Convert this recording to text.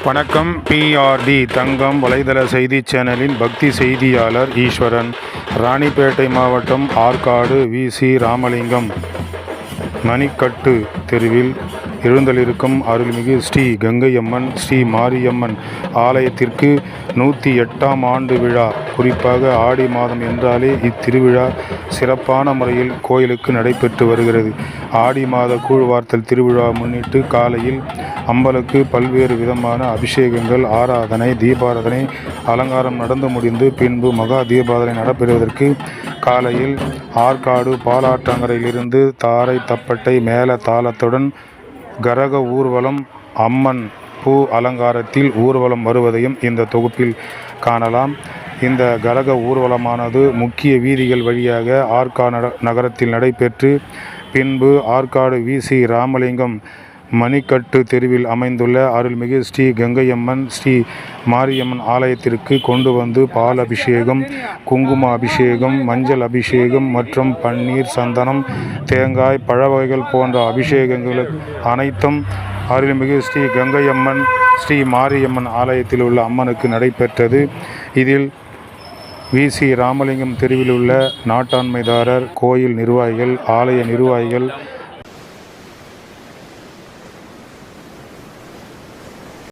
வணக்கம். பிஆர்டி தங்கம் வலைதள செய்தி சேனலின் பக்தி செய்தியாளர் ஈஸ்வரன். ராணிப்பேட்டை மாவட்டம் ஆற்காடு வி.சி. ராமலிங்கம் மணிக்கட்டு தெருவில் எழுந்தளிருக்கும் அருள்மிகு ஸ்ரீ கங்கையம்மன் ஸ்ரீ மாரியம்மன் ஆலயத்திற்கு 108ஆம் ஆண்டு விழா. குறிப்பாக ஆடி மாதம் என்றாலே இத்திருவிழா சிறப்பான முறையில் கோயிலுக்கு நடைபெற்று வருகிறது. ஆடி மாத கூழ்வார்த்தல் திருவிழா முன்னிட்டு காலையில் அம்பலுக்கு பல்வேறு விதமான அபிஷேகங்கள், ஆராதனை, தீபாராதனை, அலங்காரம் நடந்து முடிந்து பின்பு மகா தீபாராதனை நடைபெறுவதற்கு காலையில் ஆற்காடு பாலாற்றங்கரையிலிருந்து தாரை தப்பட்டை மேல தாளத்துடன் கரக ஊர்வலம், அம்மன் பூ அலங்காரத்தில் ஊர்வலம் வருவதையும் இந்த தொகுப்பில் காணலாம். இந்த கரக ஊர்வலமானது முக்கிய வீதிகள் வழியாக ஆற்காடு நகரத்தில் நடைபெற்று பின்பு ஆற்காடு வி.சி. ராமலிங்கம் மணிக்கட்டு தெருவில் அமைந்துள்ள அருள்மிகு ஸ்ரீ கங்கையம்மன் ஸ்ரீ மாரியம்மன் ஆலயத்திற்கு கொண்டு வந்து பால் அபிஷேகம், குங்கும அபிஷேகம், மஞ்சள் அபிஷேகம் மற்றும் பன்னீர், சந்தனம், தேங்காய், பழ வகைகள் போன்ற அபிஷேகங்கள் அனைத்தும் அருள்மிகு ஸ்ரீ கங்கையம்மன் ஸ்ரீ மாரியம்மன் ஆலயத்தில் உள்ள அம்மனுக்கு நடைபெற்றது. இதில் வி.சி. ராமலிங்கம் தெருவில் உள்ள நாட்டாண்மைதாரர், கோயில் நிர்வாகிகள், ஆலய நிர்வாகிகள்,